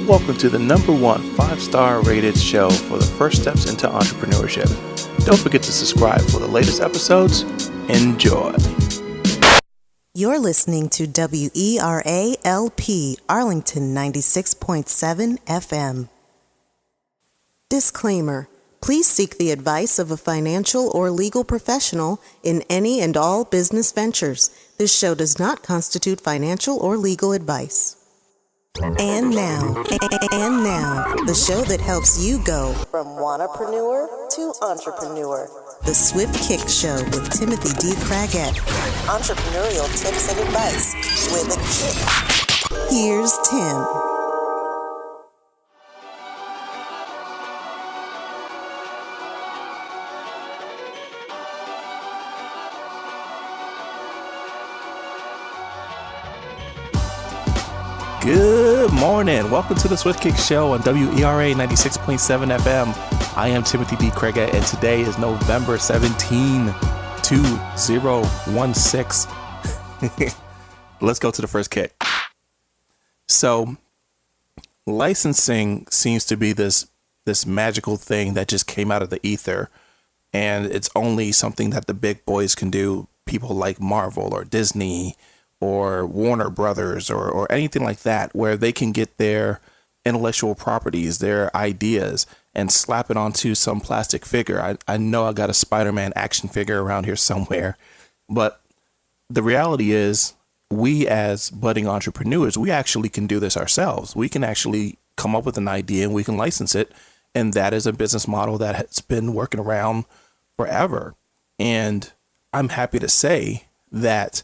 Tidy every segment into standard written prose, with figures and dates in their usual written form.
Welcome to the number one 5-star rated show for the first steps into entrepreneurship. Don't forget to subscribe for the latest episodes. Enjoy. You're listening to WERALP Arlington 96.7 FM. Disclaimer. Please seek the advice of a financial or legal professional in any and all business ventures. This show does not constitute financial or legal advice. And now, the show that helps you go from wannapreneur to entrepreneur. The Swift Kick Show with Timothy D. Craggett. Entrepreneurial tips and advice with a kick. Here's Tim. Good morning. Welcome to the Swift Kick Show on WERA 96.7 FM. I am Timothy D. Craigett, and today is November 17, 2016. Let's go to the first kick. So, licensing seems to be this magical thing that just came out of the ether, and it's only something that the big boys can do. People like Marvel or Disney or Warner Brothers or anything like that, where they can get their intellectual properties, their ideas, and slap it onto some plastic figure. I know I got a Spider-Man action figure around here somewhere, but the reality is we as budding entrepreneurs, we actually can do this ourselves. We can actually come up with an idea and we can license it. And that is a business model that has been working around forever. And I'm happy to say that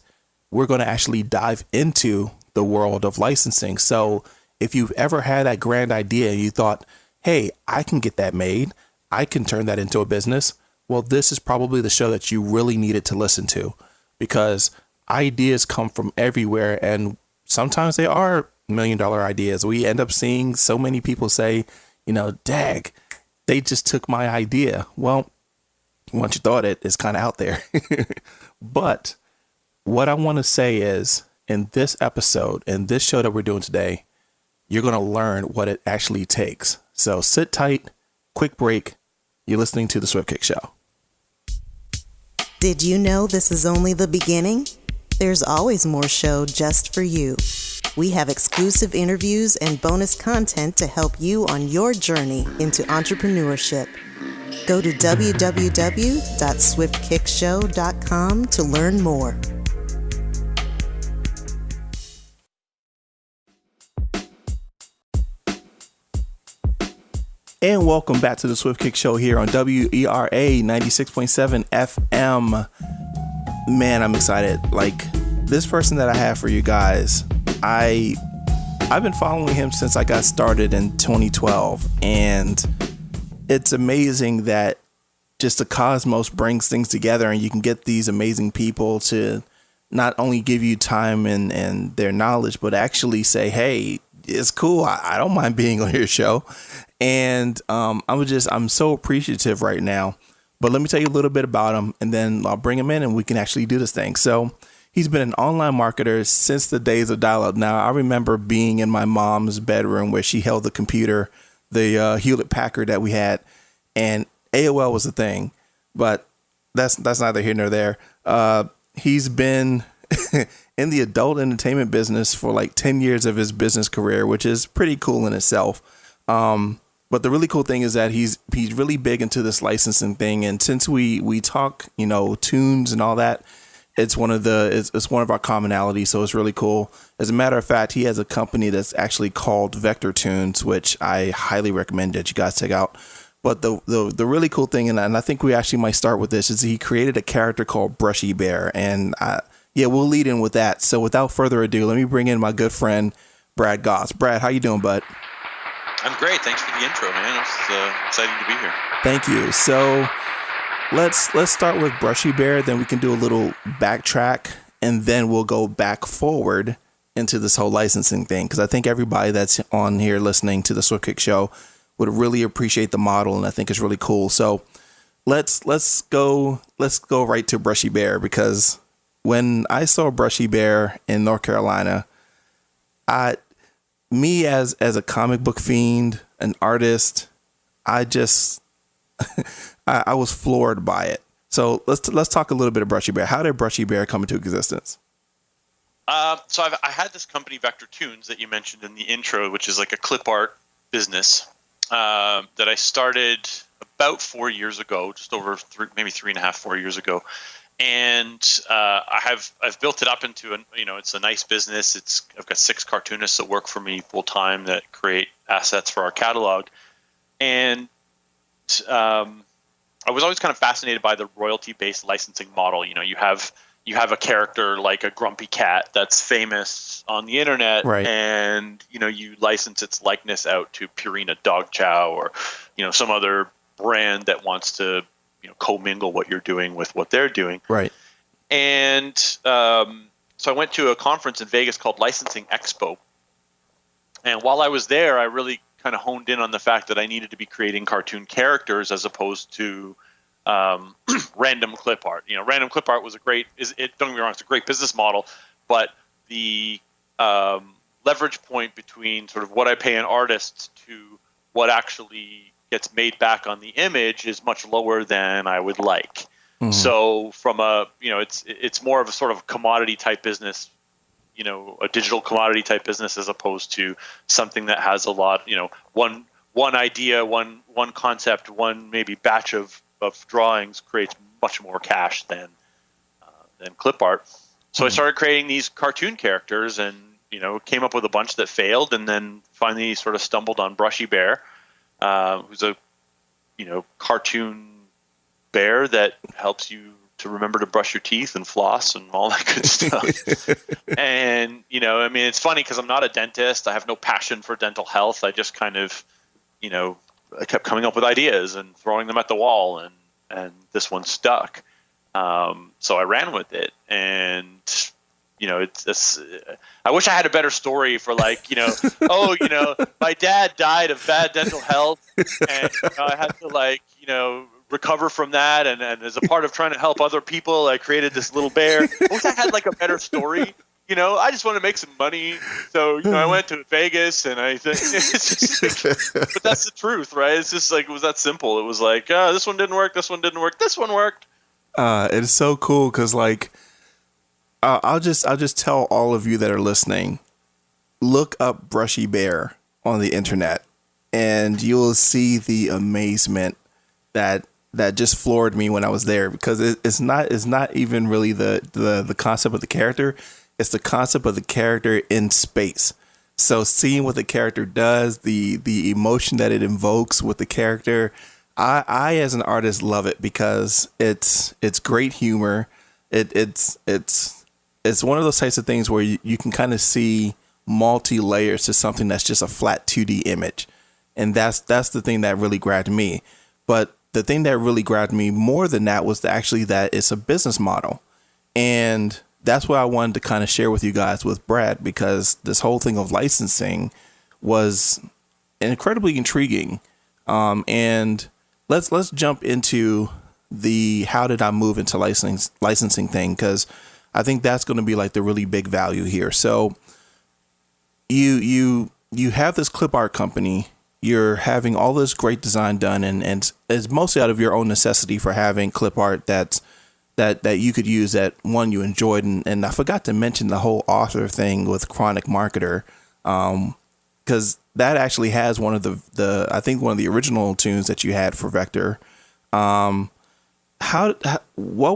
we're going to actually dive into the world of licensing. So if you've ever had that grand idea and you thought, hey, I can get that made, I can turn that into a business. Well, this is probably the show that you really needed to listen to, because ideas come from everywhere. And sometimes they are $1 million ideas. We end up seeing so many people say, dag, they just took my idea. Well, once you thought it's kind of out there. But what I want to say is, in this episode, in this show that we're doing today, you're going to learn what it actually takes. So sit tight, quick break. You're listening to The Swift Kick Show. Did you know this is only the beginning? There's always more show just for you. We have exclusive interviews and bonus content to help you on your journey into entrepreneurship. Go to www.swiftkickshow.com to learn more. And welcome back to the Swift Kick Show here on WERA 96.7 FM. Man, I'm excited. Like, this person that I have for you guys, I've been following him since I got started in 2012. And it's amazing that just the cosmos brings things together and you can get these amazing people to not only give you time and their knowledge, but actually say, hey, it's cool. I don't mind being on your show. And I'm so appreciative right now. But let me tell you a little bit about him, and then I'll bring him in and we can actually do this thing. So he's been an online marketer since the days of dial-up. Now, I remember being in my mom's bedroom where she held the computer, the Hewlett-Packard that we had, and AOL was the thing. But that's neither here nor there. He's been in the adult entertainment business for like 10 years of his business career, which is pretty cool in itself. But the really cool thing is that he's really big into this licensing thing. And since we talk, tunes and all that, it's one of our commonalities. So it's really cool. As a matter of fact, he has a company that's actually called Vector Tunes, which I highly recommend that you guys check out. But the really cool thing, and I think we actually might start with this, is he created a character called Brushy Bear. And we'll lead in with that. So without further ado, let me bring in my good friend, Brad Gosse. Brad, how you doing, bud? I'm great. Thanks for the intro, man. It's exciting to be here. Thank you. So let's start with Brushy Bear, then we can do a little backtrack, and then we'll go back forward into this whole licensing thing, because I think everybody that's on here listening to the Swift Kick Show would really appreciate the model, and I think it's really cool. So let's go right to Brushy Bear, because when I saw Brushy Bear in North Carolina, me as a comic book fiend, an artist, I just I was floored by it. So let's talk a little bit of Brushy Bear. How did Brushy Bear come into existence? So I had this company, Vector Tunes, that you mentioned in the intro, which is like a clip art business that I started about 4 years ago, just over maybe 3.5, 4 years ago. And I've built it up into it's a nice business. I've got 6 cartoonists that work for me full time that create assets for our catalog. And I was always kind of fascinated by the royalty-based licensing model. You have a character like a grumpy cat that's famous on the internet, right, and you license its likeness out to Purina Dog Chow or some other brand that wants to commingle what you're doing with what they're doing. Right. And so I went to a conference in Vegas called Licensing Expo, and while I was there, I really kind of honed in on the fact that I needed to be creating cartoon characters as opposed to random clip art. Random clip art was don't get me wrong, it's a great business model, but the leverage point between sort of what I pay an artist to what actually gets made back on the image is much lower than I would like. Mm-hmm. So from it's more of a sort of commodity type business, a digital commodity type business, as opposed to something that has a lot, one idea, one concept, one maybe batch of drawings creates much more cash than clip art. So I started creating these cartoon characters, and came up with a bunch that failed, and then finally sort of stumbled on Brushy Bear, who's a cartoon bear that helps you to remember to brush your teeth and floss and all that good stuff. And it's funny because I'm not a dentist. I have no passion for dental health. I just kind of I kept coming up with ideas and throwing them at the wall, and this one stuck. So I ran with it, and I wish I had a better story for my dad died of bad dental health, and I had to recover from that, and as a part of trying to help other people, I created this little bear. I wish I had a better story. I just want to make some money. So, I went to Vegas, and I think it's just but that's the truth, right? It's just it was that simple. It was this one didn't work. This one didn't work. This one worked. It's so cool. 'Cause I'll just tell all of you that are listening, look up Brushy Bear on the internet, and you'll see the amazement that just floored me when I was there, because it's not even really the concept of the character. It's the concept of the character in space. So seeing what the character does, the emotion that it invokes with the character, I as an artist love it because it's great humor. It's one of those types of things where you can kind of see multi-layers to something that's just a flat 2D image. And that's the thing that really grabbed me. But the thing that really grabbed me more than that was actually that it's a business model. And that's what I wanted to kind of share with you guys with Brad, because this whole thing of licensing was incredibly intriguing. And let's jump into the how did I move into licensing thing, because I think that's going to be the really big value here. So you have this clip art company. You're having all this great design done, and it's mostly out of your own necessity for having clip art that you could use, that one you enjoyed. And I forgot to mention the whole author thing with Chronic Marketer, because that actually has one of the I think one of the original tunes that you had for Vector. What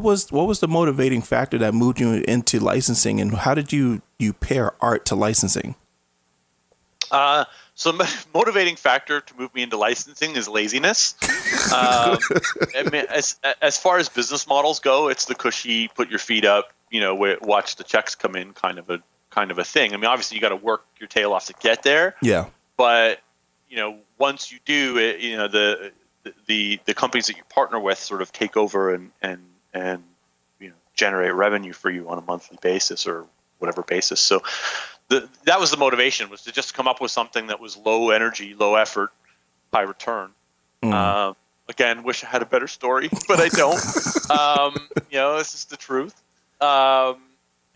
was the motivating factor that moved you into licensing, and how did you pair art to licensing? So motivating factor to move me into licensing is laziness. I mean, as far as business models go, it's the cushy, put your feet up, watch the checks come in kind of a thing. I mean, obviously you got to work your tail off to get there. Yeah. But once you do it, the companies that you partner with sort of take over and generate revenue for you on a monthly basis or whatever basis. So that was the motivation, was to just come up with something that was low energy, low effort, high return. Again, wish I had a better story, but I don't. This is the truth.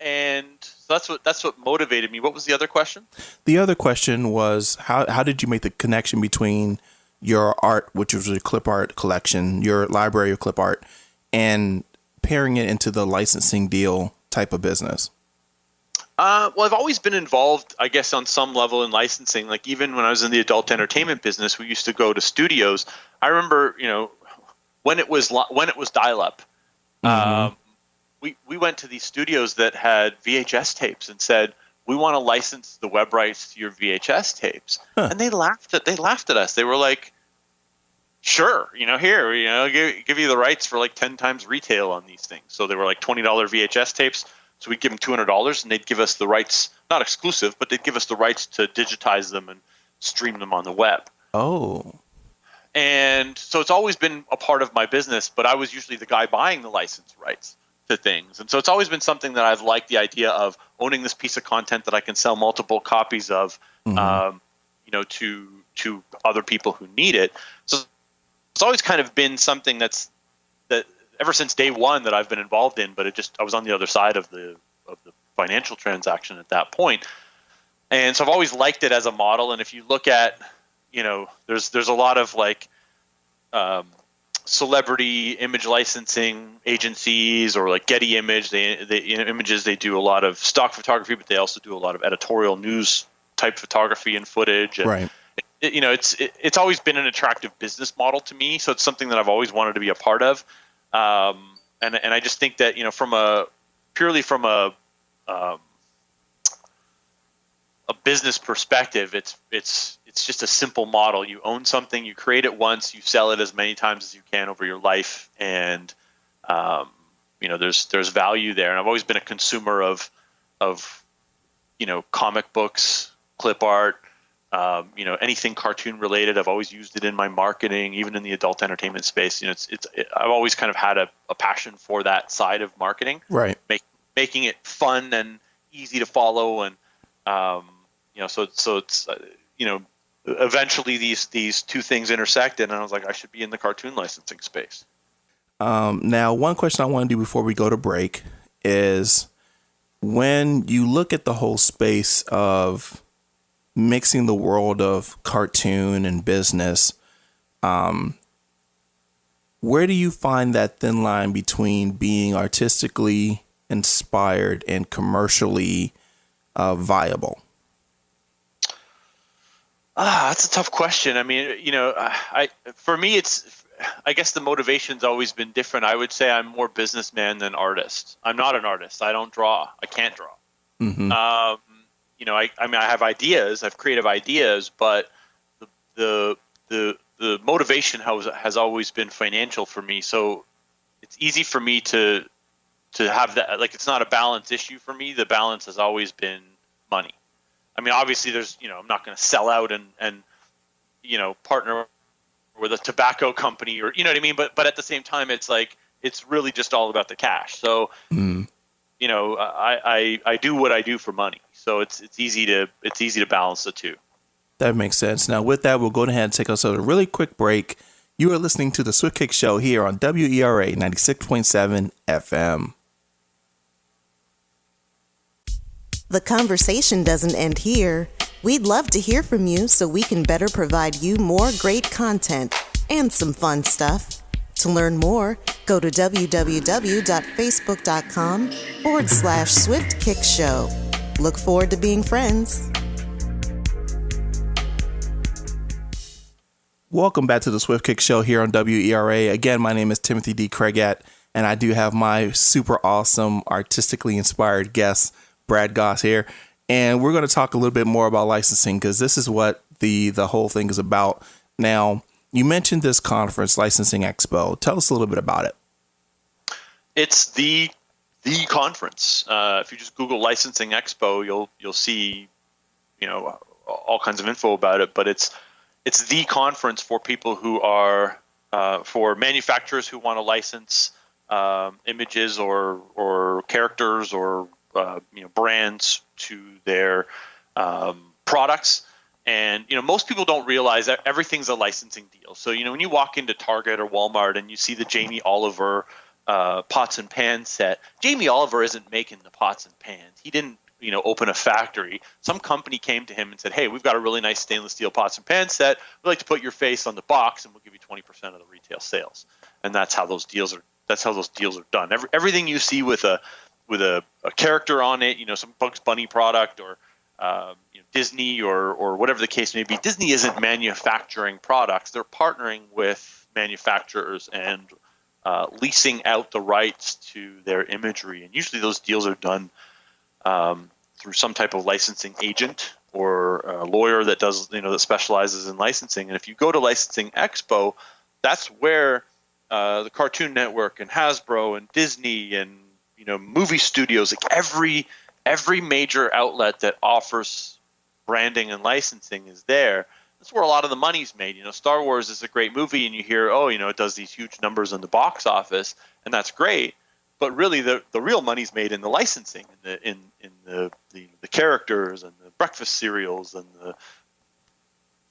And that's what motivated me. What was the other question? The other question was how did you make the connection between your art, which was your clip art collection, your library of clip art, and pairing it into the licensing deal type of business? Well, I've always been involved, I guess, on some level in licensing. Like even when I was in the adult entertainment business, we used to go to studios. I remember, when it was dial-up, we went to these studios that had VHS tapes and said, "We want to license the web rights to your VHS tapes," and they laughed at us. They were like, "Sure, give you the rights for like 10 times retail on these things." So they were like $20 VHS tapes. So we'd give them $200, and they'd give us the rights, not exclusive, but they'd give us the rights to digitize them and stream them on the web. Oh. And so it's always been a part of my business, but I was usually the guy buying the license rights to things. And so it's always been something that I've liked, the idea of owning this piece of content that I can sell multiple copies of, to other people who need it. So it's always kind of been something that ever since day one that I've been involved in, but I was on the other side of the financial transaction at that point. And so I've always liked it as a model. And if you look at, there's a lot of like celebrity image licensing agencies or like Getty Image, they do a lot of stock photography, but they also do a lot of editorial news type photography and footage. And right. It's always been an attractive business model to me. So it's something that I've always wanted to be a part of. And I just think that, from a business perspective, it's just a simple model. You own something, you create it once, you sell it as many times as you can over your life. And, there's value there. And I've always been a consumer of comic books, clip art, anything cartoon related. I've always used it in my marketing, even in the adult entertainment space. I've always kind of had a passion for that side of marketing, right? Making it fun and easy to follow, and so it's eventually these two things intersected, and I was like, I should be in the cartoon licensing space. Now, one question I want to do before we go to break is, when you look at the whole space of mixing the world of cartoon and business, where do you find that thin line between being artistically inspired and commercially viable? That's a tough question. I mean, for me, I guess the motivation's always been different. I would say I'm more businessman than artist. I'm not an artist. I don't draw. I can't draw. Mm-hmm. I have ideas, I have creative ideas, but the motivation has always been financial for me. So it's easy for me to have that. Like, it's not a balance issue for me. The balance has always been money. I mean, obviously I'm not going to sell out and partner with a tobacco company, or, you know what I mean? But at the same time, it's like, it's really just all about the cash. So, I do what I do for money. So it's easy to balance the two. That makes sense. Now, with that, we'll go ahead and take us a really quick break. You are listening to the Swift Kick Show here on WERA 96.7 FM. The conversation doesn't end here. We'd love to hear from you so we can better provide you more great content and some fun stuff. To learn more, go to www.facebook.com/Swift Kick Show. Look forward to being friends. Welcome back to the Swift Kick Show here on WERA. Again, my name is Timothy D. Craigat, and I do have my super awesome, artistically inspired guest, Brad Gosse, here. And we're going to talk a little bit more about licensing, because this is what the whole thing is about. Now, you mentioned this conference, Licensing Expo. Tell us a little bit about it. It's the conference. If you just Google Licensing Expo, you'll see, all kinds of info about it. But it's the conference for people who are for manufacturers who want to license images or characters or brands to their products. And, most people don't realize that everything's a licensing deal. So, when you walk into Target or Walmart and you see the Jamie Oliver pots and pans set, Jamie Oliver isn't making the pots and pans. He didn't open a factory. Some company came to him and said, "Hey, we've got a really nice stainless steel pots and pans set. We'd like to put your face on the box, and we'll give you 20% of the retail sales." And that's how those deals are. That's how those deals are done. Everything you see with a character on it, some Bugs Bunny product or Disney or whatever the case may be. Disney isn't manufacturing products; they're partnering with manufacturers and leasing out the rights to their imagery. And usually, those deals are done through some type of licensing agent or a lawyer that does, that specializes in licensing. And if you go to Licensing Expo, that's where the Cartoon Network and Hasbro and Disney and movie studios, like every major outlet that offers branding and licensing is there. That's where a lot of the money's made. Star Wars is a great movie, and you hear, it does these huge numbers in the box office, and that's great. But really, the real money's made in the licensing, in the characters and the breakfast cereals and the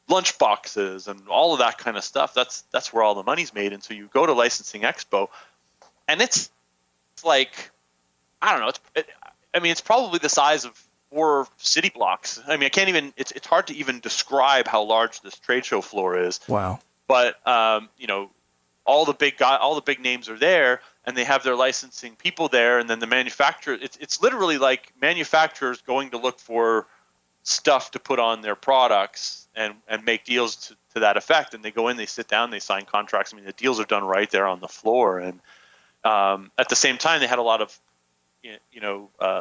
lunch boxes and all of that kind of stuff. That's where all the money's made. And so you go to Licensing Expo, and it's like, I don't know. It's probably the size of 4 city blocks. I can't even. It's hard to even describe how large this trade show floor is. Wow. But all the big names are there, and they have their licensing people there, and then the manufacturer. It's literally like manufacturers going to look for stuff to put on their products and make deals to that effect. And they go in, they sit down, they sign contracts. The deals are done right there on the floor. And at the same time, they had a lot of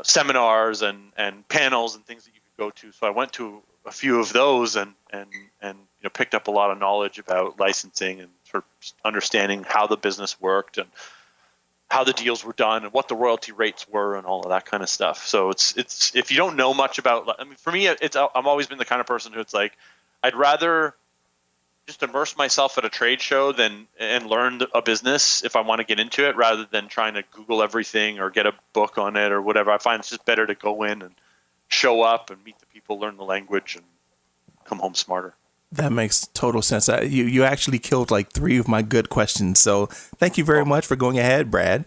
seminars and panels and things that you could go to. So I went to a few of those and picked up a lot of knowledge about licensing and sort of understanding how the business worked and how the deals were done and what the royalty rates were and all of that kind of stuff. So it's if you don't know much about, for me, I've always been the kind of person who it's like, I'd rather just immerse myself at a trade show and learn a business if I want to get into it, rather than trying to Google everything or get a book on it or whatever. I find it's just better to go in and show up and meet the people, learn the language, and come home smarter. That makes total sense. You actually killed like 3 of my good questions. So thank you very much for going ahead, Brad.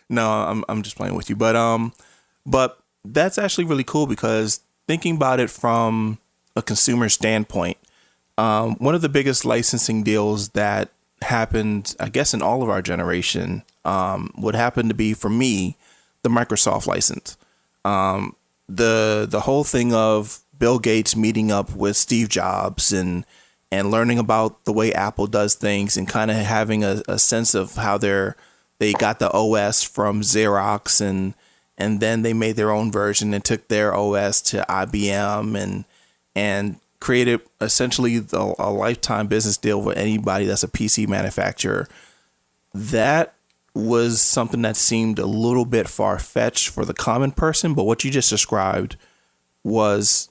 No, I'm just playing with you. But that's actually really cool, because thinking about it from a consumer standpoint, one of the biggest licensing deals that happened, I guess, in all of our generation, would happen to be, for me, the Microsoft license. The whole thing of Bill Gates meeting up with Steve Jobs and learning about the way Apple does things, and kind of having a sense of how they got the OS from Xerox, and then they made their own version and took their OS to IBM and created essentially a lifetime business deal with anybody that's a PC manufacturer. That was something that seemed a little bit far-fetched for the common person, but what you just described was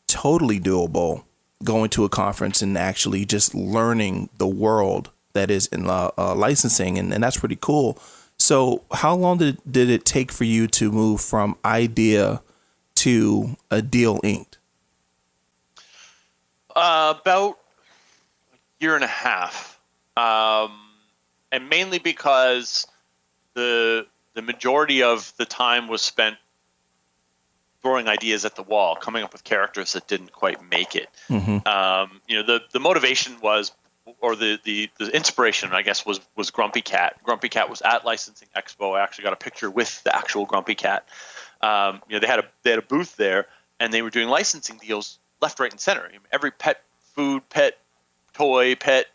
totally doable, going to a conference and actually just learning the world that is in licensing, and that's pretty cool. So how long did it take for you to move from idea to a deal inked? About a year and a half, and mainly because the majority of the time was spent throwing ideas at the wall, coming up with characters that didn't quite make it. Mm-hmm. The motivation was, or the inspiration, I guess, was Grumpy Cat. Grumpy Cat was at Licensing Expo. I actually got a picture with the actual Grumpy Cat. They had a booth there, and they were doing licensing deals left, right, and center. Every pet food, pet toy, pet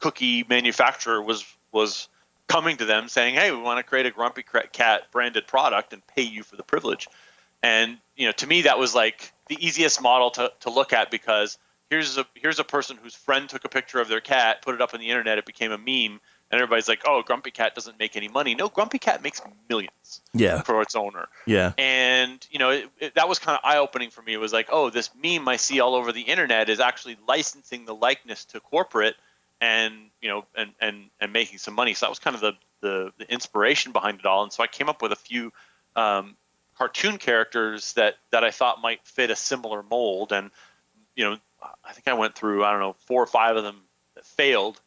cookie manufacturer was coming to them saying, "Hey, we want to create a Grumpy Cat branded product and pay you for the privilege." And to me, that was like the easiest model to look at, because here's a person whose friend took a picture of their cat, put it up on the internet, it became a meme, and everybody's like, "Oh, Grumpy Cat doesn't make any money." No, Grumpy Cat makes millions. Yeah. For its owner. Yeah. And that was kind of eye-opening for me. It was like, oh, this meme I see all over the internet is actually licensing the likeness to corporate and making some money. So that was kind of the inspiration behind it all. And so I came up with a few cartoon characters that I thought might fit a similar mold. And I think I went through, 4 or 5 of them that failed,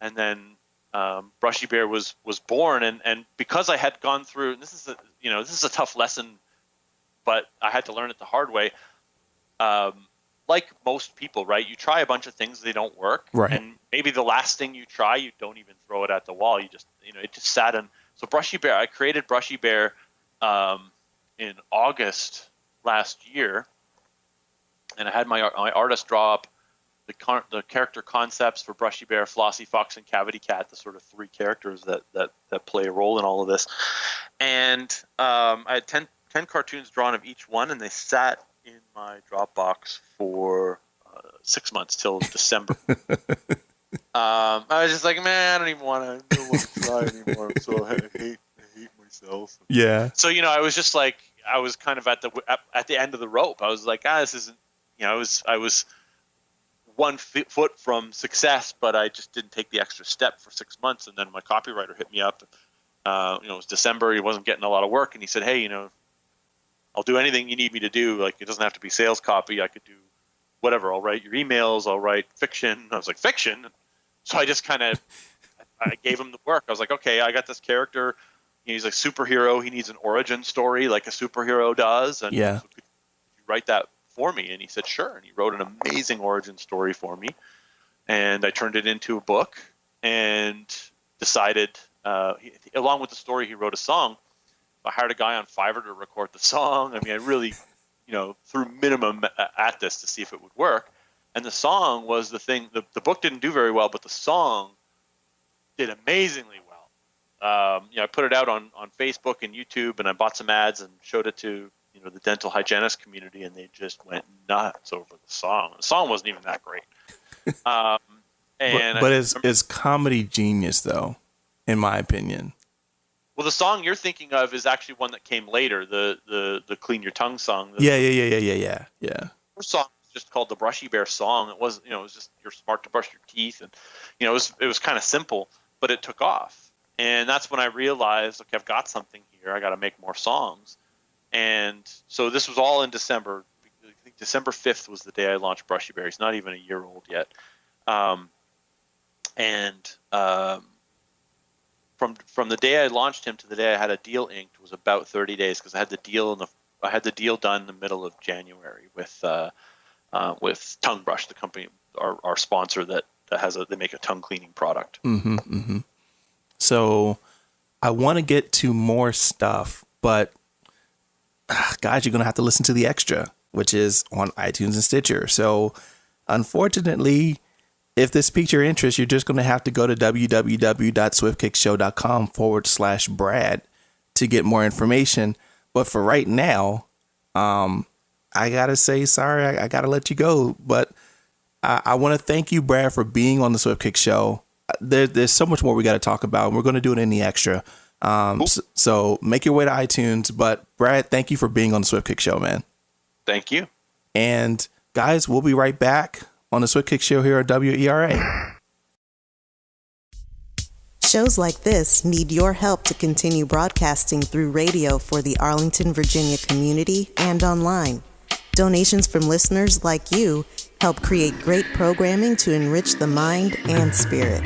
and then Brushy Bear was born. And because I had gone through, this is a tough lesson but I had to learn it the hard way. Like most people, right? You try a bunch of things, they don't work. Right. And maybe the last thing you try, you don't even throw it at the wall. You just, it just sat in. So Brushy Bear, I created Brushy Bear in August last year. And I had my artist draw up the character concepts for Brushy Bear, Flossie Fox, and Cavity Cat, the sort of three characters that play a role in all of this. And I had 10 cartoons drawn of each one, and they sat in my Dropbox for 6 months till December. I was just like, man, I don't even want to try anymore. So I hate myself. Yeah. So I was just like, I was kind of at the end of the rope. I was like, this isn't. I was 1 foot from success, but I just didn't take the extra step for 6 months. And then my copywriter hit me up. It was December. He wasn't getting a lot of work, and he said, hey, I'll do anything you need me to do. Like, it doesn't have to be sales copy. I could do whatever. I'll write your emails. I'll write fiction. I was like, fiction? So I just I gave him the work. I was like, okay, I got this character. He's a superhero. He needs an origin story like a superhero does. And yeah. So could you write that for me? And he said, sure. And he wrote an amazing origin story for me. And I turned it into a book and decided, along with the story, he wrote a song. I hired a guy on Fiverr to record the song. I mean, I really, threw minimum at this to see if it would work. And the song was the thing. The book didn't do very well, but the song did amazingly well. I put it out on Facebook and YouTube, and I bought some ads and showed it to the dental hygienist community, and they just went nuts over the song. The song wasn't even that great. But it's comedy genius, though, in my opinion. Well, the song you're thinking of is actually one that came later, the Clean Your Tongue song. Yeah. The first song was just called the Brushy Bear song. It was, it was just you're smart to brush your teeth, and it was kind of simple, but it took off. And that's when I realized, okay, I've got something here. I got to make more songs. And so this was all in December. I think December 5th was the day I launched Brushy Bear. He's not even a year old yet. From the day I launched him to the day I had a deal inked was about 30 days, because I had the deal done in the middle of January with Tongue Brush, the company, our sponsor that they make a tongue cleaning product. Mm-hmm, mm-hmm. So I want to get to more stuff, but guys, you're going to have to listen to the extra, which is on iTunes and Stitcher. So unfortunately, if this piques your interest, you're just going to have to go to www.swiftkickshow.com/Brad to get more information. But for right now, I got to say, sorry, I got to let you go. But I want to thank you, Brad, for being on the Swift Kick Show. There's so much more we got to talk about, and we're going to do it in the extra. Cool. So make your way to iTunes. But Brad, thank you for being on the Swift Kick Show, man. Thank you. And guys, we'll be right back on the Swift Kick Show here at WERA. Shows like this need your help to continue broadcasting through radio for the Arlington, Virginia community and online. Donations from listeners like you help create great programming to enrich the mind and spirit.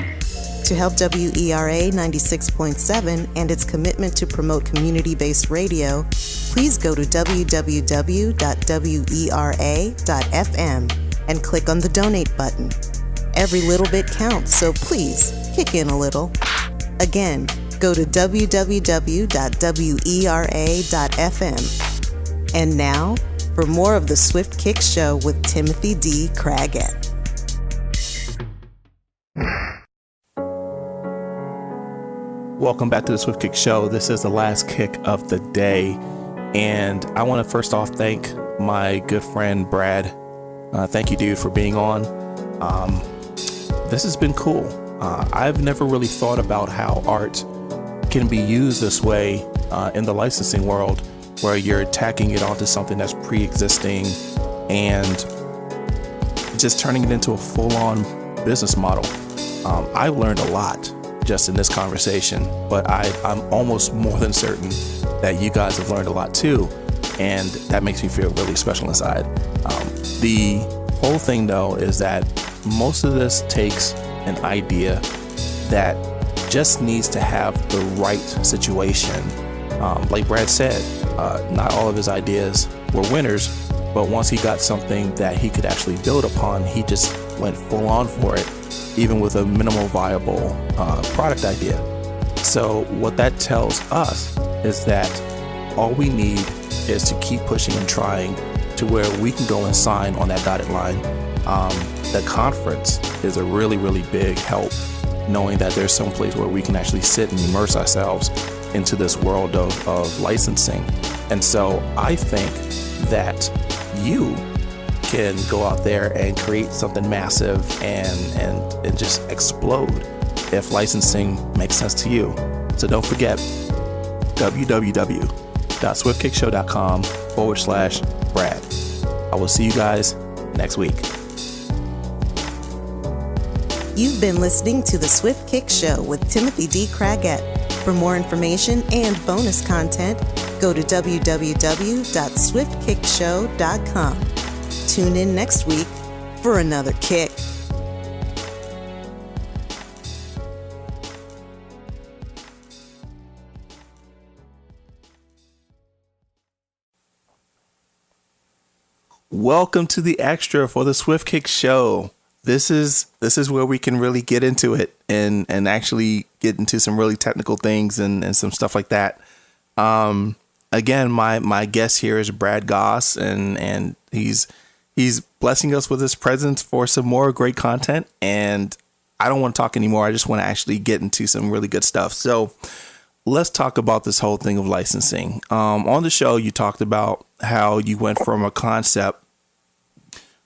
To help WERA 96.7 and its commitment to promote community-based radio, please go to www.wera.fm and click on the donate button. Every little bit counts, so please kick in a little. Again, go to www.wera.fm. And now, for more of the Swift Kick Show with Timothy D. Craggett. Welcome back to the Swift Kick Show. This is the last kick of the day. And I want to first off thank my good friend, Brad. Thank you, dude, for being on. This has been cool. I've never really thought about how art can be used this way in the licensing world, where you're tacking it onto something that's pre-existing and just turning it into a full-on business model. I learned a lot just in this conversation, but I'm almost more than certain that you guys have learned a lot too, and that makes me feel really special inside. The whole thing, though, is that most of this takes an idea that just needs to have the right situation. Like Brad said, not all of his ideas were winners, but once he got something that he could actually build upon, he just went full on for it, even with a minimal viable product idea. So what that tells us is that all we need is to keep pushing and trying to where we can go and sign on that dotted line. The conference is a really, really big help, knowing that there's some place where we can actually sit and immerse ourselves into this world of licensing. And so I think that you can go out there and create something massive and just explode if licensing makes sense to you. So don't forget www.swiftkickshow.com/Brad. I will see you guys next week. You've been listening to The Swift Kick Show with Timothy D. Craggett. For more information and bonus content, go to www.swiftkickshow.com. Tune in next week for another kick. Welcome to the extra for the Swift Kick Show. This is where we can really get into it and actually get into some really technical things and some stuff like that. Again, my guest here is Brad Gosse, and he's blessing us with his presence for some more great content. And I don't want to talk anymore. I just want to actually get into some really good stuff. So let's talk about this whole thing of licensing. On the show, you talked about how you went from a concept,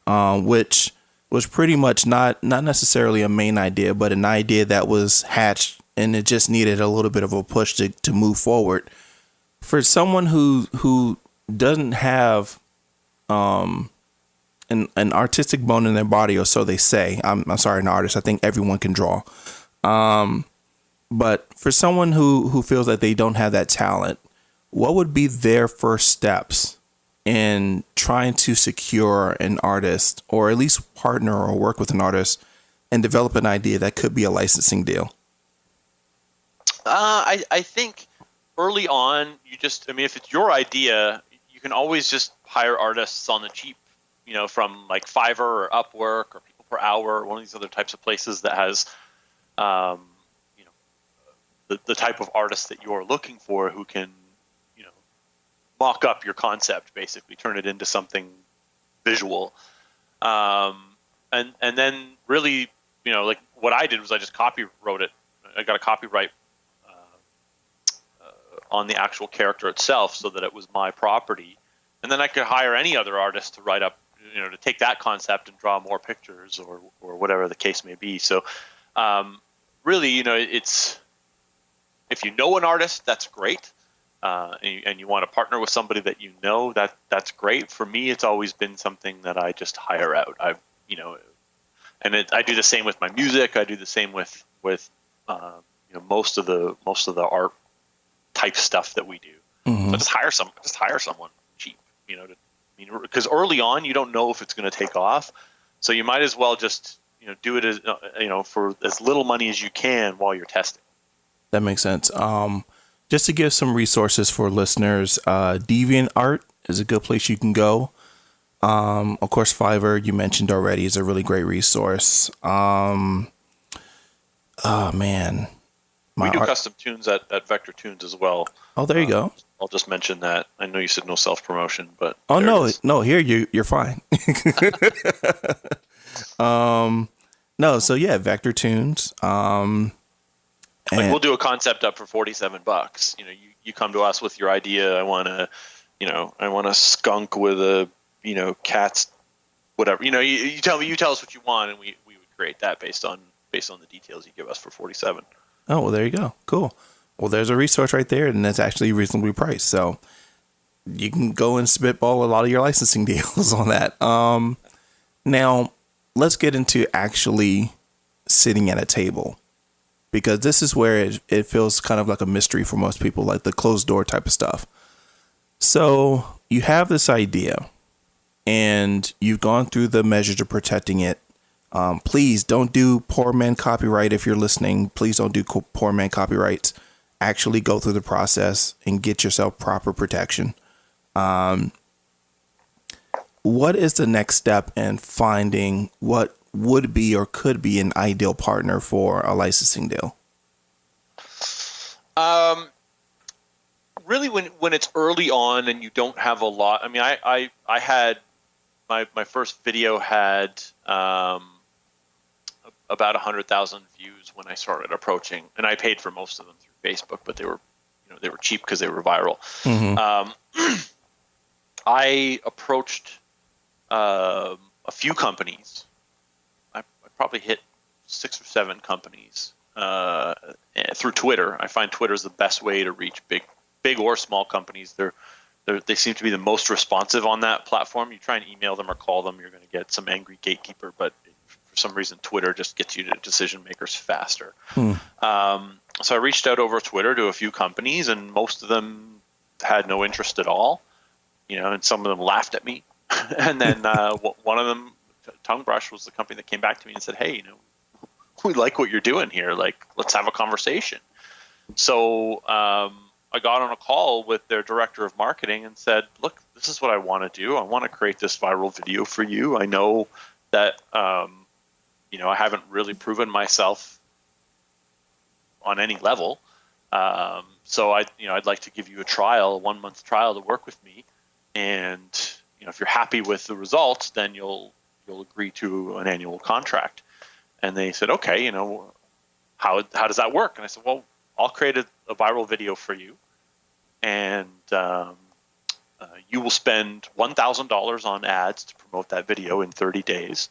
which was pretty much not necessarily a main idea, but an idea that was hatched and it just needed a little bit of a push to move forward. For someone who doesn't have an artistic bone in their body, or so they say. I'm sorry, an artist. I think everyone can draw. But for someone who feels that they don't have that talent, what would be their first steps in trying to secure an artist, or at least partner or work with an artist and develop an idea that could be a licensing deal? I think early on, if it's your idea, you can always just hire artists on the cheap, from like Fiverr or Upwork or People Per Hour, or one of these other types of places that has, the type of artist that you're looking for, who can, mock up your concept, basically turn it into something visual. And then really, like what I did was I just copywrote it. I got a copyright on the actual character itself, so that it was my property. And then I could hire any other artist to write up, to take that concept and draw more pictures or whatever the case may be. So really, it's, if you know an artist, that's great. And you want to partner with somebody that that's great. For me, it's always been something that I just hire out. I do the same with my music. I do the same with most of the art type stuff that we do. Mm-hmm. So just hire someone cheap, because early on you don't know if it's going to take off. So you might as well just do it as for as little money as you can while you're testing. That makes sense. Just to give some resources for listeners, DeviantArt is a good place you can go. Of course, Fiverr, you mentioned already, is a really great resource. Oh, man. We do custom tunes at Vector Tunes as well. Oh, there you go. I'll just mention that. I know you said no self-promotion, but... Oh, no, here, you're fine. No, so yeah, Vector Tunes. We'll do a concept up for $47. You come to us with your idea. I want a skunk with a, cats, whatever. You tell us what you want, and we would create that based on the details you give us for $47. Oh, well, there you go. Cool. Well, there's a resource right there, and that's actually reasonably priced. So you can go and spitball a lot of your licensing deals on that. Now let's get into actually sitting at a table, because this is where it feels kind of like a mystery for most people, like the closed door type of stuff. So you have this idea and you've gone through the measures of protecting it. Please don't do poor man copyright. If you're listening, please don't do poor man copyrights. Actually go through the process and get yourself proper protection. What is the next step in finding what would be or could be an ideal partner for a licensing deal? Really, when it's early on and you don't have a lot. I mean, I had my first video had about 100,000 views when I started approaching, and I paid for most of them through Facebook, but they were cheap because they were viral. I approached a few companies. I probably hit 6 or 7 companies through Twitter. I find Twitter is the best way to reach big or small companies. They seem to be the most responsive on that platform. You try and email them or call them, you're going to get some angry gatekeeper, but for some reason Twitter just gets you to decision makers faster. So I reached out over Twitter to a few companies, and most of them had no interest at all, and some of them laughed at me. And then one of them, Tongue Brush, was the company that came back to me and said, hey, we like what you're doing here. Like, let's have a conversation. So I got on a call with their director of marketing and said, look, this is what I want to do. I want to create this viral video for you. I know that, I haven't really proven myself on any level. So I'd like to give you a 1-month trial to work with me. And, if you're happy with the results, then you'll agree to an annual contract. And they said, okay, how does that work? And I said, well, I'll create a viral video for you, and you will spend $1,000 on ads to promote that video in 30 days.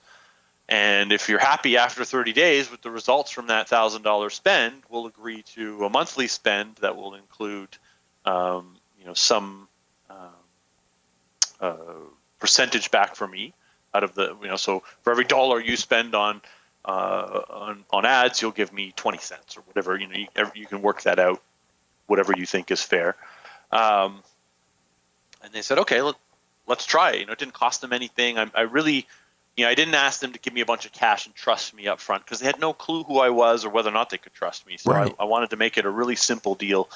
And if you're happy after 30 days with the results from that $1,000 spend, we'll agree to a monthly spend that will include, some percentage back for me out of the, so for every dollar you spend on ads, you'll give me 20 cents or whatever. You can work that out, whatever you think is fair. And they said, okay, let's try it. It didn't cost them anything. I really, I didn't ask them to give me a bunch of cash and trust me up front because they had no clue who I was or whether or not they could trust me. So right. I wanted to make it a really simple deal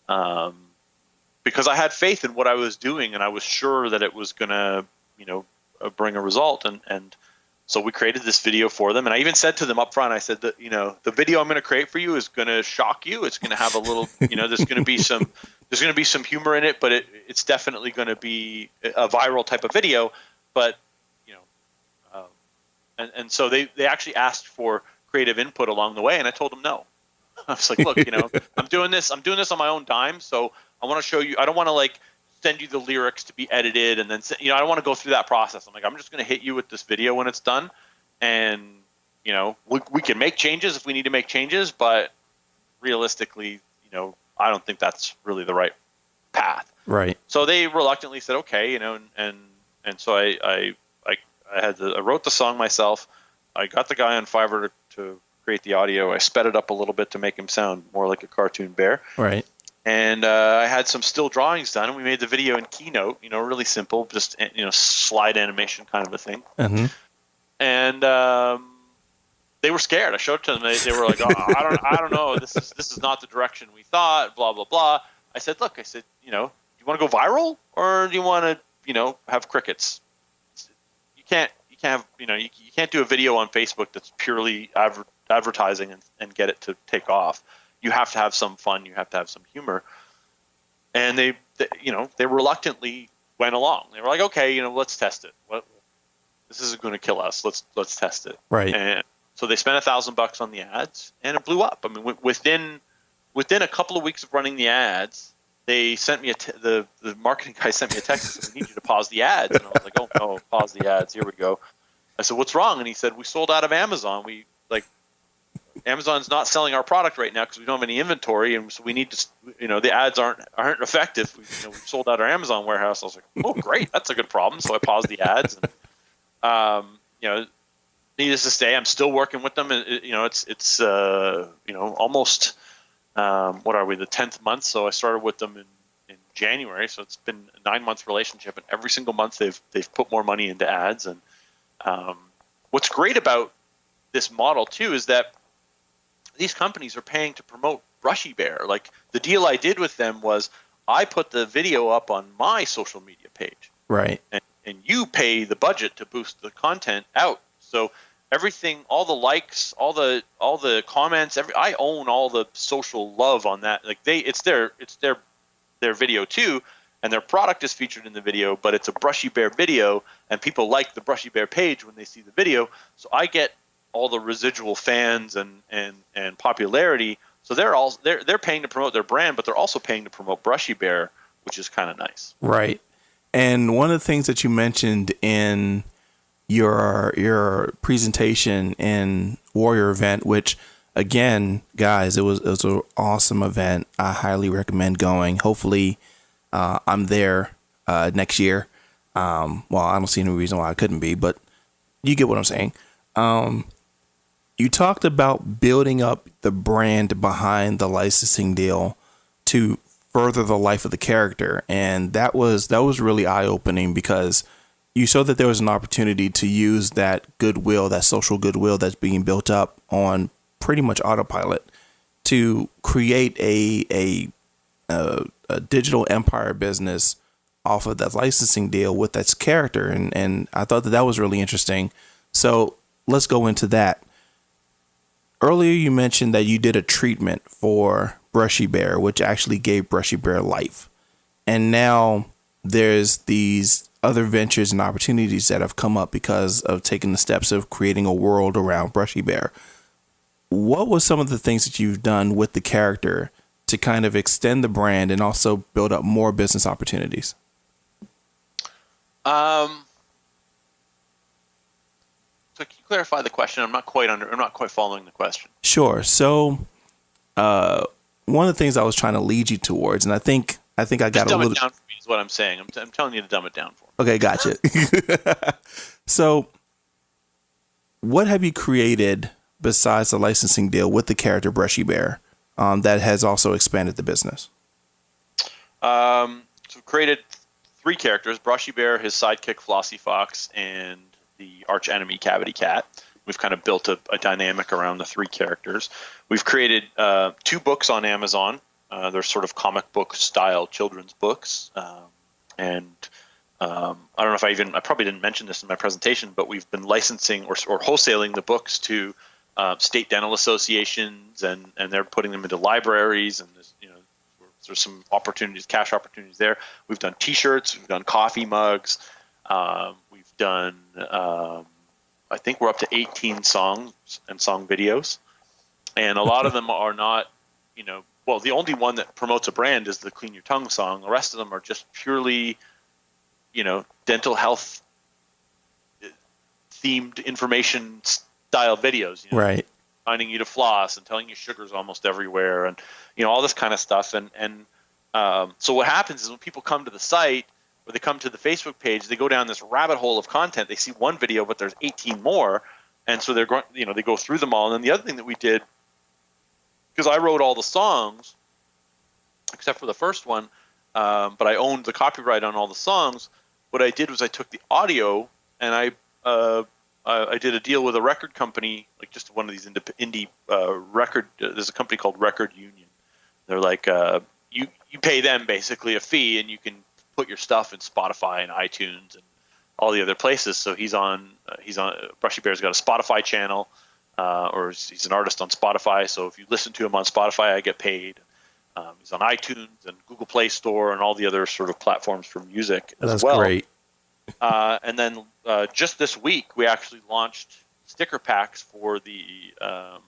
because I had faith in what I was doing, and I was sure that it was going to, bring a result. And so we created this video for them. And I even said to them up front, I said that, the video I'm going to create for you is going to shock you. It's going to have a little, there's going to be some humor in it, but it's definitely going to be a viral type of video. But, and so they actually asked for creative input along the way. And I told them no. I was like, look, I'm doing this on my own dime. So I want to show you, I don't want to send you the lyrics to be edited and then I don't want to go through that process. I'm like, I'm just going to hit you with this video when it's done, and we can make changes if we need to make changes, but realistically, I don't think that's really the right path. Right. So they reluctantly said okay, and so I wrote the song myself. I got the guy on Fiverr to create the audio. I sped it up a little bit to make him sound more like a cartoon bear. Right. And I had some still drawings done, and we made the video in Keynote, really simple, just, slide animation kind of a thing. Mm-hmm. And they were scared. I showed it to them. They were like, oh, I don't know. This is not the direction we thought, blah, blah, blah. I said, look, do you want to go viral, or do you want to, have crickets? You can't have, you can't do a video on Facebook that's purely advertising and get it to take off. You have to have some fun. You have to have some humor. And they reluctantly went along. They were like, okay, let's test it. This isn't going to kill us. Let's test it. Right. And so they spent $1,000 on the ads, and it blew up. I mean, within a couple of weeks of running the ads, they sent me the marketing guy sent me a text and said, we need you to pause the ads. And I was like, oh no, pause the ads. Here we go. I said, what's wrong? And he said, we sold out of Amazon. Amazon's not selling our product right now because we don't have any inventory, and so we need to, the ads aren't effective. We've sold out our Amazon warehouse. I was like, oh, great, that's a good problem. So I paused the ads, and needless to say, I'm still working with them. It's almost what are we, the 10th month? So I started with them in January, so it's been a 9-month relationship, and every single month they've put more money into ads. And what's great about this model too is that these companies are paying to promote Brushy Bear. Like, the deal I did with them was I put the video up on my social media page. Right. And you pay the budget to boost the content out. So everything, all the likes, all the comments, I own all the social love on that. Like it's their video too, and their product is featured in the video, but it's a Brushy Bear video, and people like the Brushy Bear page when they see the video. So I get all the residual fans and popularity. So they're paying to promote their brand, but they're also paying to promote Brushy Bear, which is kind of nice. Right. And one of the things that you mentioned in your presentation in Warrior event, which again, guys, it was an awesome event. I highly recommend going. Hopefully, I'm there next year. Well, I don't see any reason why I couldn't be, but you get what I'm saying. You talked about building up the brand behind the licensing deal to further the life of the character, and that was really eye-opening, because you saw that there was an opportunity to use that goodwill, that social goodwill that's being built up on pretty much autopilot, to create a digital empire business off of that licensing deal with that character, and I thought that was really interesting. So let's go into that. Earlier, you mentioned that you did a treatment for Brushy Bear, which actually gave Brushy Bear life. And now there's these other ventures and opportunities that have come up because of taking the steps of creating a world around Brushy Bear. What was some of the things that you've done with the character to kind of extend the brand and also build up more business opportunities? So can you clarify the question? I'm not quite following the question. Sure. So, one of the things I was trying to lead you towards, and I think I got Just a little. Dumb it down for me is what I'm saying. I'm telling you to dumb it down for me. Okay, gotcha. So, what have you created besides the licensing deal with the character Brushy Bear that has also expanded the business? So we've created 3 characters: Brushy Bear, his sidekick Flossy Fox, and the arch enemy Cavity Cat. We've kind of built a dynamic around the 3 characters. We've created 2 books on Amazon. They're sort of comic book style children's books. And I don't know if I probably didn't mention this in my presentation, but we've been licensing or wholesaling the books to state dental associations, and they're putting them into libraries, and there's some opportunities, cash opportunities there. We've done T-shirts, we've done coffee mugs, we've done I think we're up to 18 songs and song videos, and a lot of them are not, well, the only one that promotes a brand is the Clean Your Tongue song. The rest of them are just purely, dental health themed information style videos. Right. Finding you to floss and telling you sugar's almost everywhere, and all this kind of stuff. And so what happens is when people come to the site, or they come to the Facebook page, they go down this rabbit hole of content. They see one video, but there's 18 more, and so they're going, they go through them all. And then the other thing that we did, because I wrote all the songs except for the first one, but I owned the copyright on all the songs. What I did was I took the audio and I did a deal with a record company, like just one of these indie record. There's a company called Record Union. They're like you pay them basically a fee, and you can put your stuff in Spotify and iTunes and all the other places. So he's on Brushy Bear's got a Spotify channel, or he's an artist on Spotify. So if you listen to him on Spotify, I get paid. He's on iTunes and Google Play Store and all the other sort of platforms for music as well. That's great. And then just this week, we actually launched sticker packs for the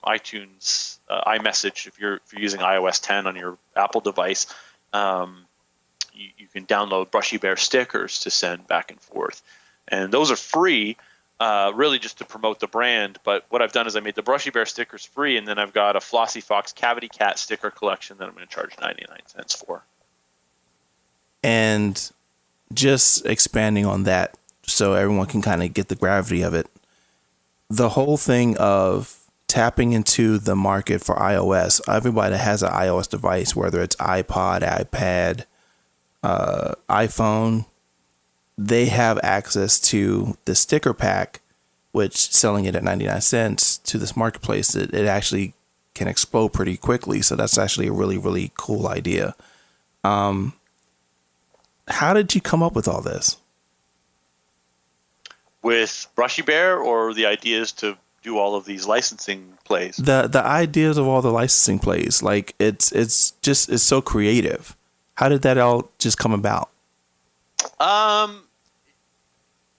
iTunes iMessage. If you're using iOS 10 on your Apple device, you can download Brushy Bear stickers to send back and forth, and those are free, really just to promote the brand. But what I've done is I made the Brushy Bear stickers free, and then I've got a Flossy Fox Cavity Cat sticker collection that I'm going to charge 99 cents for. And just expanding on that so everyone can kind of get the gravity of it, the whole thing of tapping into the market for iOS. Everybody that has an iOS device, whether it's iPod, iPad, iPhone, they have access to the sticker pack, which selling it at 99 cents to this marketplace, it actually can explode pretty quickly. So that's actually a really, really cool idea. how did you come up with all this? With Brushy Bear, or the ideas to do all of these licensing plays? The ideas of all the licensing plays, like it's so creative. How did that all just come about?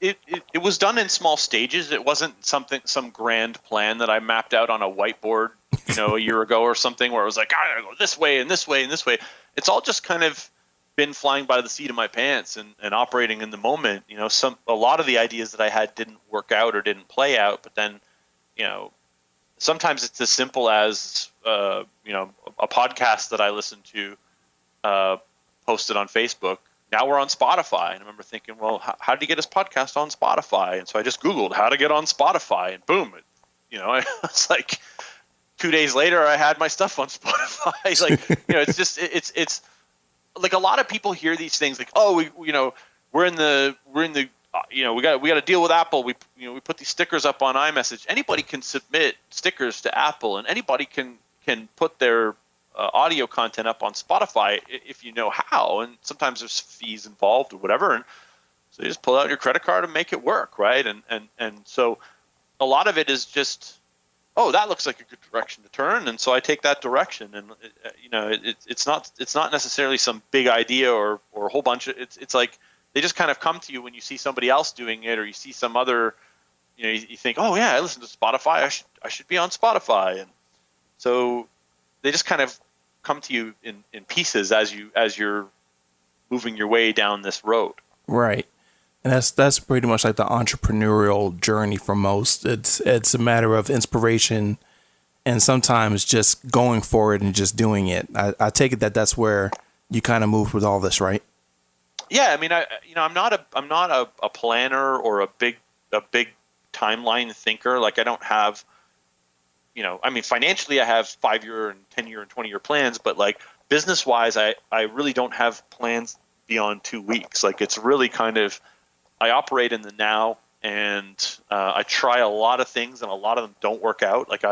It was done in small stages. It wasn't some grand plan that I mapped out on a whiteboard, a year ago or something, where it was like, I gotta go this way and this way and this way. It's all just kind of been flying by the seat of my pants and operating in the moment. A lot of the ideas that I had didn't work out or didn't play out, but then, sometimes it's as simple as, a podcast that I listened to, posted on Facebook. Now we're on Spotify. And I remember thinking, well, how did he get his podcast on Spotify? And so I just Googled how to get on Spotify, and boom, it's like 2 days later, I had my stuff on Spotify. It's like a lot of people hear these things like, oh, we're in the we got to deal with Apple. We put these stickers up on iMessage. Anybody can submit stickers to Apple, and anybody can put their audio content up on Spotify if you know how. And sometimes there's fees involved or whatever, and so you just pull out your credit card and make it work, right? And so a lot of it is just, oh, that looks like a good direction to turn, and so I take that direction. And it's not necessarily some big idea or a whole bunch of it's like they just kind of come to you when you see somebody else doing it, or you see some other, you think, oh yeah, I listen to Spotify, I should be on Spotify. And so they just kind of come to you in pieces as you're moving your way down this road. Right. And that's pretty much like the entrepreneurial journey for most. It's a matter of inspiration and sometimes just going for it and just doing it. I take it that's where you kind of move with all this, right? Yeah, I mean, I'm not a planner or a big timeline thinker. Like, I don't have, financially I have 5-year and 10-year and 20-year plans, but like business wise, I really don't have plans beyond 2 weeks. Like, it's really kind of, I operate in the now, and I try a lot of things, and a lot of them don't work out. Like,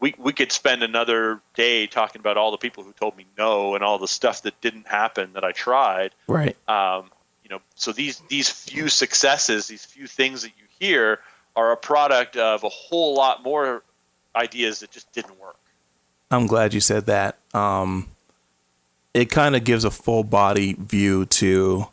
we could spend another day talking about all the people who told me no and all the stuff that didn't happen that I tried. Right. So these few successes, these few things that you hear, are a product of a whole lot more ideas that just didn't work. I'm glad you said that. It kind of gives a full body view to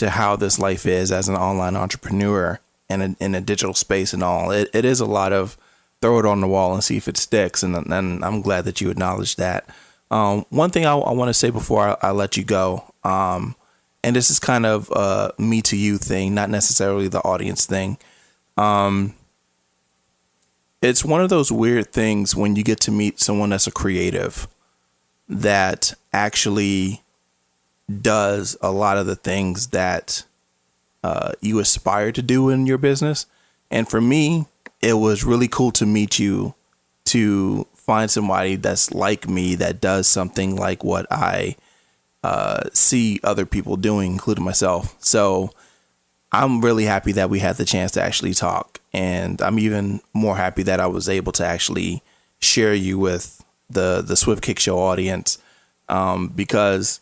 how this life is as an online entrepreneur and in a digital space and all. It is a lot of throw it on the wall and see if it sticks. And I'm glad that you acknowledged that. One thing I want to say before I let you go, and this is kind of a me to you thing, not necessarily the audience thing. It's one of those weird things when you get to meet someone that's a creative that actually does a lot of the things that you aspire to do in your business. And for me, it was really cool to meet you, to find somebody that's like me, that does something like what I see other people doing, including myself. So I'm really happy that we had the chance to actually talk. And I'm even more happy that I was able to actually share you with the Swift Kick Show audience, because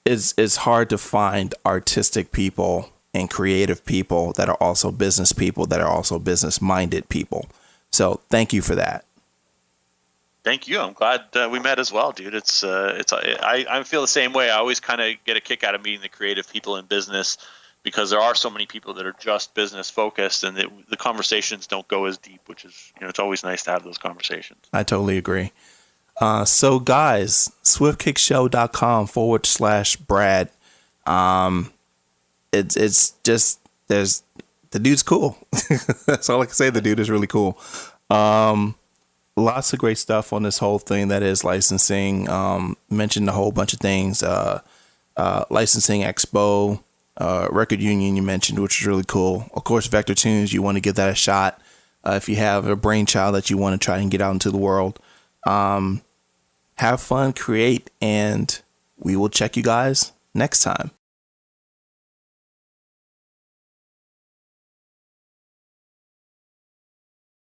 it's hard to find artistic people and creative people that are also business people, that are also business minded people. So thank you for that. Thank you. I'm glad we met as well, dude. I feel the same way. I always kind of get a kick out of meeting the creative people in business, because there are so many people that are just business focused, and the conversations don't go as deep, which is, it's always nice to have those conversations. I totally agree. So guys, swiftkickshow.com/Brad. It's just, the dude's cool. That's all I can say. The dude is really cool. Lots of great stuff on this whole thing that is licensing. Mentioned a whole bunch of things. Licensing Expo, Record Union you mentioned, which is really cool. Of course, Vector Tunes, you want to give that a shot. If you have a brainchild that you want to try and get out into the world, have fun, create, and we will check you guys next time.